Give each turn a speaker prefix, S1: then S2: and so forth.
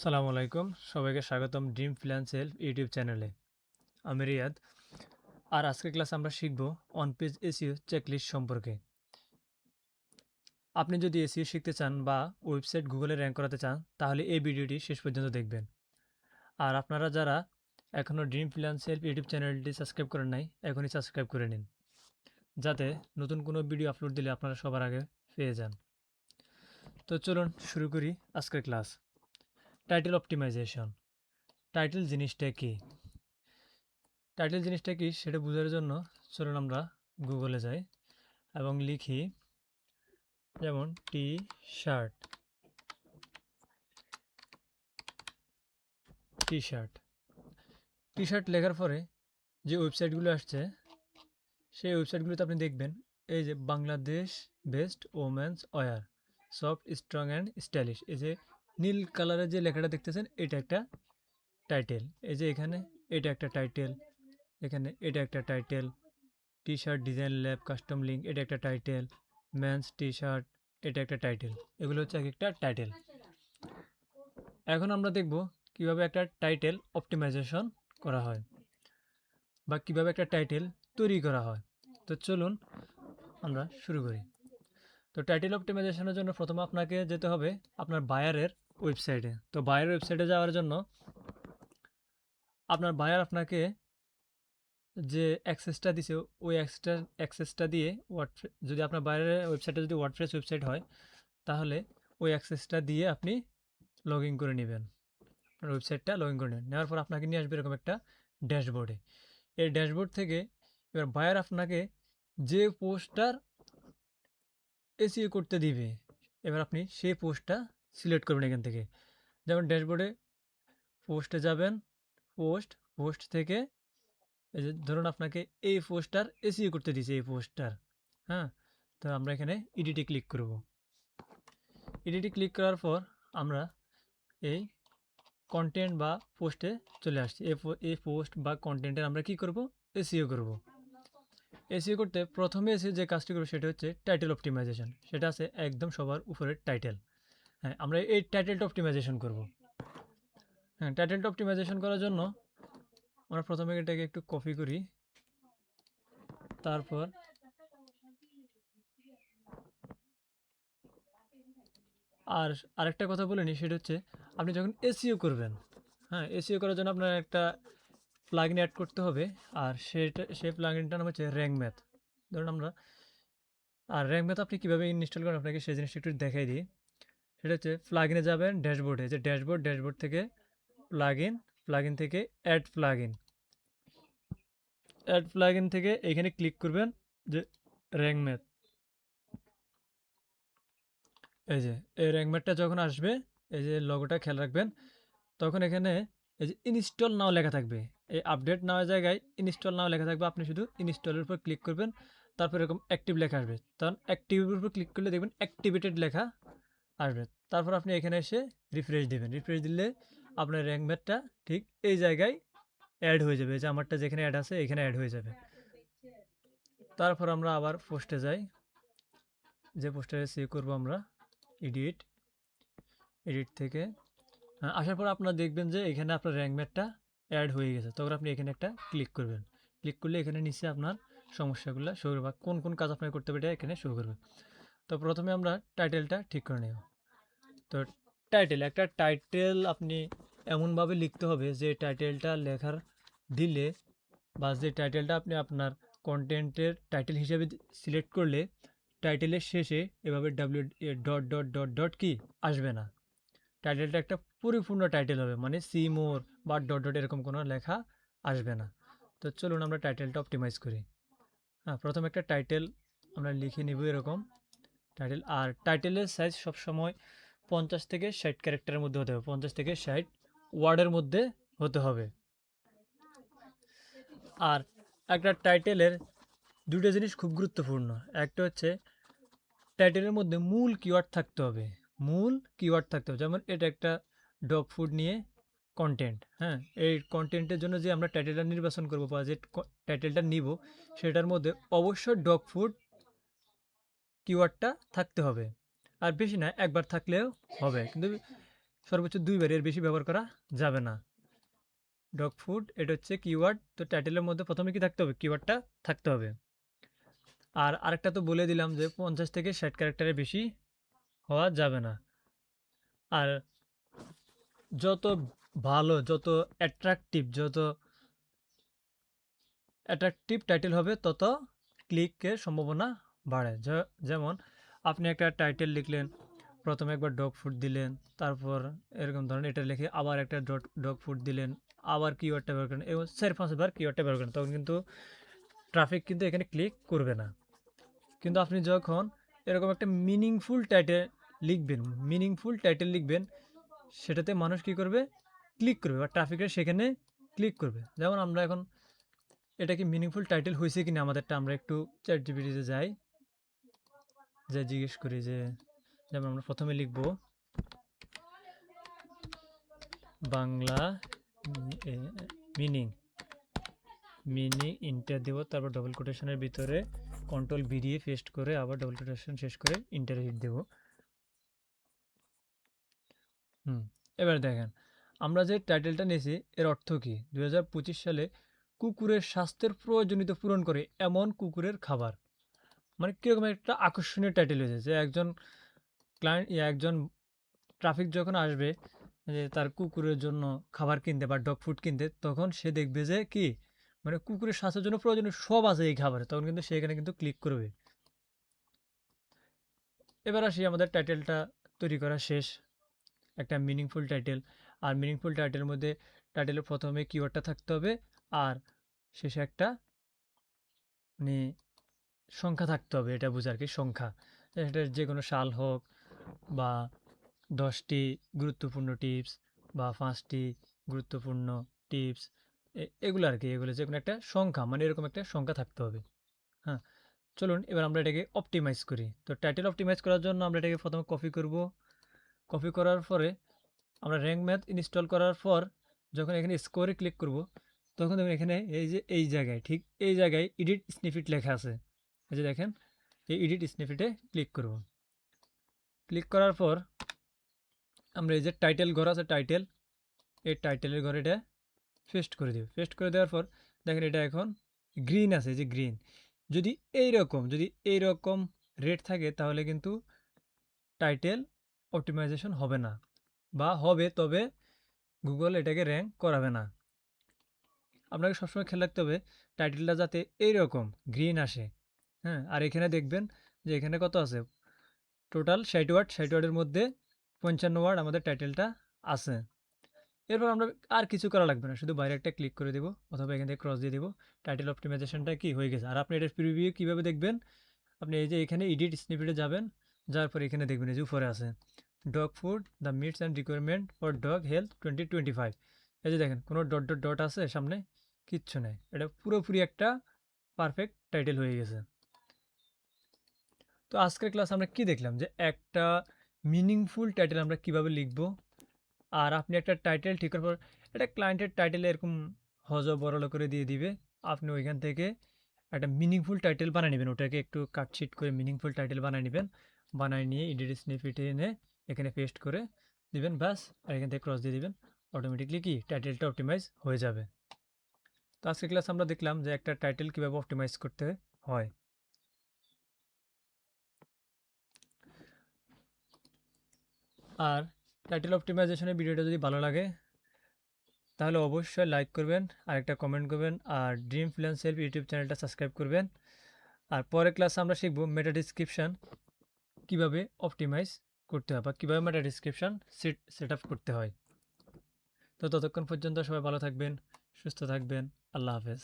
S1: সালামু আলাইকুম, সবাইকে স্বাগতম ড্রিম ফিন্যান্সিয়াল ইউটিউব চ্যানেলে। আমি রিয়াদ। আর আজকের ক্লাস আমরা শিখব অন পেজ এসইও চেকলিস্ট সম্পর্কে। আপনি যদি এসইও শিখতে চান বা ওয়েবসাইট গুগলে র্যাঙ্ক করাতে চান তাহলে এই ভিডিওটি শেষ পর্যন্ত দেখবেন। আর আপনারা যারা এখনও ড্রিম ফিন্যান্সিয়াল ইউটিউব চ্যানেলটি সাবস্ক্রাইব করেন নাই, এখনই সাবস্ক্রাইব করে নিন, যাতে নতুন কোনো ভিডিও আপলোড দিলে আপনারা সবার আগে পেয়ে যান। তো চলুন শুরু করি আজকের ক্লাস। Title optimisation. টাইটেল জিনিসটা কি? টাইটেল জিনিসটা কি সেটা বোঝার জন্য চলুন আমরা গুগলে যাই এবং লিখি যেমন T shirt. T shirt T shirt লেখার পরে যে ওয়েবসাইটগুলো আসছে সেই ওয়েবসাইটগুলোতে আপনি দেখবেন এই যে Bangladesh best women's wear, soft strong and stylish. এই যে নীল কালারের যে লেখাটা দেখতেছেন এটা একটা টাইটেল। এই যে এখানে এটা একটা টাইটেল, এখানে এটা একটা title. T shirt design lab custom link এটা একটা টাইটেল। মেন্স টি শার্ট এটা একটা টাইটেল। এগুলো হচ্ছে এক একটা টাইটেল। এখন আমরা দেখব কিভাবে একটা টাইটেল অপটিমাইজেশন করা হয় বা কিভাবে একটা টাইটেল তৈরি করা হয়। তো চলুন আমরা শুরু করি। তো টাইটেল অপটিমাইজেশনের জন্য প্রথমে আপনাকে যেতে হবে আপনার বায়ারের ওয়েবসাইটে। তো বায়ারের ওয়েবসাইটে যাওয়ার জন্য আপনার বায়ার আপনাকে যে অ্যাক্সেসটা দিছে ওই অ্যাক্সেসটা দিয়ে যদি আপনার বাইরের ওয়েবসাইটে যদি ওয়ার্ডপ্রেস ওয়েবসাইট হয় তাহলে ওই অ্যাক্সেসটা দিয়ে আপনি লগ ইন করে নেবেন। আপনার ওয়েবসাইটটা লগ ইন করে নেবেন, নেওয়ার পর আপনাকে নিয়ে আসবে এরকম একটা ড্যাশবোর্ডে। এই ড্যাশবোর্ড থেকে এবার বায়ার আপনাকে যে পোস্টটার এসইও করতে দিবে এবার আপনি সেই পোস্টটা সিলেক্ট করবেন এখান থেকে। যেমন ড্যাশবোর্ডে পোস্টে যাবেন, পোস্ট থেকে এই যে ধরুন আপনাকে এই পোস্টটার এসইও করতে দিয়েছে এই পোস্টটার। হ্যাঁ, তো আমরা এখানে এডিটে ক্লিক করব। এডিটে ক্লিক করার পর আমরা এই কন্টেন্ট বা পোস্টে চলে আসছি। এই পোস্ট বা কন্টেন্টের আমরা কি করব? এসইও করব। এসইও করতে প্রথমে এসে যে কাজটি করব সেটা হচ্ছে টাইটেল অপটিমাইজেশন। সেটা আছে একদম সবার উপরের টাইটেল। হ্যাঁ, আমরা এই টাইটেলটা অপটিমাইজেশন করব। হ্যাঁ, টাইটেলটা অপটিমাইজেশন করার জন্য আমরা প্রথমে এটাকে একটু কপি করি, তারপর আর আরেকটা কথা বলে নিই, সেটা হচ্ছে আপনি যখন এসইও করবেন, হ্যাঁ, এসইও করার জন্য আপনার একটা প্লাগইন অ্যাড করতে হবে। আর সেই প্লাগইনটার নাম হচ্ছে র্যাঙ্ক ম্যাথ। ধরুন আমরা র্যাঙ্ক ম্যাথ আপনি কীভাবে ইনস্টল করেন আপনাকে সেই জিনিসটা একটু দেখাই দিই। সেটা হচ্ছে প্লাগইনে যাবেন, ড্যাশবোর্ডে, যে ড্যাশবোর্ড থেকে প্লাগইন থেকে অ্যাড প্লাগইন থেকে এখানে ক্লিক করবেন যে র্যাঙ্ক ম্যাথ। এই যে এই র্যাঙ্ক ম্যাথটা যখন আসবে, এই যে লগোটা খেয়াল রাখবেন, তখন এখানে এই যে ইনস্টল নাও লেখা থাকবে। এই আপডেট নেওয়ার জায়গায় ইনস্টল নাও লেখা থাকবে, আপনি শুধু ইনস্টলের উপর ক্লিক করবেন, তারপর এরকম অ্যাক্টিভ লেখা আসবে। তখন অ্যাক্টিভের উপর ক্লিক করলে দেখবেন অ্যাক্টিভেটেড লেখা আসবে। তারপর আপনি এখানে এসে রিফ্রেশ দিবেন। রিফ্রেশ দিলে আপনার র্যাঙ্ক ম্যাথটা ঠিক এই জায়গায় অ্যাড হয়ে যাবে। যে আমারটা যেখানে অ্যাড আছে এখানে অ্যাড হয়ে যাবে। তারপর আমরা আবার পোস্টে যাই, যে পোস্টে সেভ করবো আমরা এডিট থেকে আসার পর আপনারা দেখবেন যে এখানে আপনার র্যাঙ্ক ম্যাথটা অ্যাড হয়ে গেছে। তখন আপনি এখানে একটা ক্লিক করবেন। ক্লিক করলে এখানে নিচে আপনার সমস্যাগুলো শো করবে বা কোন কাজ আপনাকে করতে হবে এটা এখানে শো করবে। তো প্রথমে আমরা টাইটেলটা ঠিক করে নেব। তো একটা টাইটেল আপনি এমনভাবে লিখতে হবে যে টাইটেলটা লেখার দিলে বা যে টাইটেলটা আপনি আপনার কন্টেন্টের টাইটেল হিসেবে সিলেক্ট করলে টাইটেলের শেষে এভাবে ডট কি আসবে না। টাইটেলটা একটা পরিপূর্ণ টাইটেল হবে, মানে সি মোর বা ডট এরকম কোনো লেখা আসবে না। তো চলুন আমরা টাইটেলটা অপটিমাইজ করি। হ্যাঁ, প্রথমে একটা টাইটেল আমরা লিখে নিব এরকম টাইটেল। আর টাইটেলের সাইজ সবসময় 50 থেকে 60 ক্যারেক্টারের মধ্যে হতে হবে, 50 থেকে 60 ওয়ার্ডের মধ্যে হতে হবে। আর একটা টাইটেলের দুটো জিনিস খুব গুরুত্বপূর্ণ। একটা হচ্ছে টাইটেলের মধ্যে মূল কিওয়ার্ড থাকতে হবে। যেমন এটা একটা ডগ ফুড নিয়ে কন্টেন্ট। হ্যাঁ, এই কন্টেন্টের জন্য যে আমরা টাইটেলটা নির্বাচন করবো বা যে টাইটেলটা নিব সেটার মধ্যে অবশ্যই ডগ ফুড কিওয়ার্ডটা থাকতে হবে। আর বেশি না, একবার থাকলেও হবে, কিন্তু সর্বোচ্চ ২ বার, এর বেশি ব্যবহার করা যাবে না। ডগ ফুড এটা হচ্ছে কিওয়ার্ড। তো টাইটেলের মধ্যে প্রথমে কি থাকতে হবে? কিওয়ার্ডটা থাকতে হবে। আর আরেকটা তো বলে দিলাম যে ৫০ থেকে ৬০ ক্যারেক্টারের বেশি হওয়া যাবে না। আর যত ভালো, যত অ্যাট্রাকটিভ টাইটেল হবে তত ক্লিকের সম্ভাবনা বাড়ে। যেমন আপনি একটা টাইটেল লিখলেন, প্রথমে একবার ডগ ফুড দিলেন, তারপর এরকম ধরেন এটা লিখে আবার একটা ডগ ফুড দিলেন, আবার কিওয়ার্ডটা ব্যবহার করেন, এবং ৪-৫ বার কিওয়ার্ডটা ব্যবহার করেন, তখন কিন্তু ট্রাফিক কিন্তু এখানে ক্লিক করবে না। কিন্তু আপনি যখন এরকম একটা মিনিংফুল টাইটেল লিখবেন, সেটাতে মানুষ কি করবে? ক্লিক করবে, বা ট্রাফিকের সেখানে ক্লিক করবে। যেমন আমরা এখন এটা কি মিনিংফুল টাইটেল হয়েছে কিনা আমাদেরটা, আমরা একটু চ্যাট জিপিটিতে যাই, জিজ্ঞেস করি যে, যেমন আমরা প্রথমে লিখব বাংলা মিনিং ইন্টার দেব, তারপর ডবল কোটেশনের ভিতরে কন্ট্রোল ভি দিয়ে পেস্ট করে আবার ডবল কোটেশন শেষ করে ইন্টার হিট দেব। এবার দেখেন আমরা যে টাইটেলটা নিয়েছি এর অর্থ কি? 2025 সালে কুকুরের স্বাস্থ্যের প্রয়োজনীয়তা পূরণ করে এমন কুকুরের খাবার। মানে কিরকম একটা আকর্ষণীয় টাইটেল হয়েছে, যে একজন ট্রাফিক যখন আসবে যে তার কুকুরের জন্য খাবার কিনতে বা ডগ ফুড কিনতে, তখন সে দেখবে যে কি, মানে কুকুরের স্বাস্থ্যের জন্য প্রয়োজনীয় সব আছে এই খাবারে, তখন কিন্তু সে এখানে কিন্তু ক্লিক করবে। এবার আসি, আমাদের টাইটেলটা তৈরি করা শেষ, একটা মিনিংফুল টাইটেল। আর মিনিংফুল টাইটেলের মধ্যে টাইটেলের প্রথমে কিওয়ার্ডটা থাকতে হবে, আর শেষে একটা মানে সংখ্যা থাকতে হবে, এটা বোঝার কি সংখ্যা, এটা যে কোনো সাল হোক, বা 10টি গুরুত্বপূর্ণ টিপস, বা 5টি গুরুত্বপূর্ণ টিপস, এগুলো আর কি, এগুলো যে কোনো একটা সংখ্যা, মানে এরকম একটা সংখ্যা থাকতে হবে। হ্যাঁ, চলুন এবার আমরা এটাকে অপটিমাইজ করি। তো টাইটেল অপটিমাইজ করার জন্য আমরা এটাকে প্রথমে কপি করব। কপি করার পরে আমরা র্যাঙ্ক ম্যাথ ইনস্টল করার পর যখন এখানে স্কোরে ক্লিক করব, তখন দেখুন এখানে এই যে এই জায়গায়, ঠিক এই জায়গায় এডিট স্নিফিট লেখা আছে। এই যে দেখেন, এই এডিট স্নিফিটে ক্লিক করব। ক্লিক করার পর আমরা এই যে টাইটেল ঘর আছে, এই টাইটেলের ঘরে এটা পেস্ট করে দেব। পেস্ট করে দেওয়ার পর দেখেন এটা এখন গ্রিন আছে, যে গ্রিন। যদি এইরকম রেড থাকে তাহলে কিন্তু টাইটেল অপটিমাইজেশন হবে না, বা হবে তবে গুগল এটাকে র্যাঙ্ক করাবে না। আপনাকে সবসময় খেয়াল রাখতে হবে টাইটেলটা যাতে এইরকম গ্রিন আসে। হ্যাঁ, আর এখানে দেখবেন যে এখানে কত আছে, টোটাল 60 ওয়ার্ড, 60 ওয়ার্ডের মধ্যে 55 ওয়ার্ড আমাদের টাইটেলটা আছে। এরপর আমরা আর কিছু করা লাগবে না, শুধু বাইরে একটা ক্লিক করে দেব, অথবা এখান থেকে ক্রস দিয়ে দেব। টাইটেল অপটিমাইজেশনটা কি হয়ে গেছে। আর আপনি এটার প্রিভিউ কীভাবে দেখবেন? আপনি এই যে এখানে এডিট স্নিপেটে যাবেন, যাওয়ার পর এখানে দেখবেন এই যে উপরে আছে dog food, the meets and requirement for dog health 2025। এই যে দেখেন কোনো ডট ডট ডট আছে সামনে, কিচ্ছু নেই, এটা পুরোপুরি একটা পারফেক্ট টাইটেল হয়ে গেছে। তো আজকের ক্লাস আমরা কি দেখলাম, যে একটা মিনিংফুল টাইটেল আমরা কিভাবে লিখব। আর আপনি একটা টাইটেল ঠিক করার পর এটা ক্লায়েন্টের টাইটেল এরকম বড় করে দিয়ে দিবে, আপনি ওইখান থেকে একটা মিনিংফুল টাইটেল বানিয়ে নেবেন, ওটাকে একটু কাটছিট করে মিনিংফুল টাইটেল বানিয়ে নেবেন, বানিয়ে নিয়ে এডিট স্নিপেটে এনে এখানে পেস্ট করে দিবেন, ব্যাস। আর এখান থেকে ক্রস দিয়ে দিবেন, অটোমেটিকলি কি টাইটেলটা অপটিমাইজ হয়ে যাবে। তো আজকের ক্লাস আমরা দেখলাম যে একটা টাইটেল কীভাবে অপটিমাইজ করতে হয়। আর টাইটেল অপটিমাইজেশনের ভিডিওটা যদি ভালো লাগে তাহলে অবশ্যই লাইক করবেন, আর একটা কমেন্ট করবেন, আর ড্রিম ফ্রিল্যান্স সেলফ ইউটিউব চ্যানেলটা সাবস্ক্রাইব করবেন। আর পরের ক্লাসে আমরা শিখব মেটা ডিসক্রিপশান কীভাবে অপটিমাইজ করতে হয়, বা কীভাবে মেটা ডিসক্রিপশান সেট আপ করতে হয়। তো ততক্ষণ পর্যন্ত সবাই ভালো থাকবেন, সুস্থ থাকবেন। আল্লাহ হাফেজ।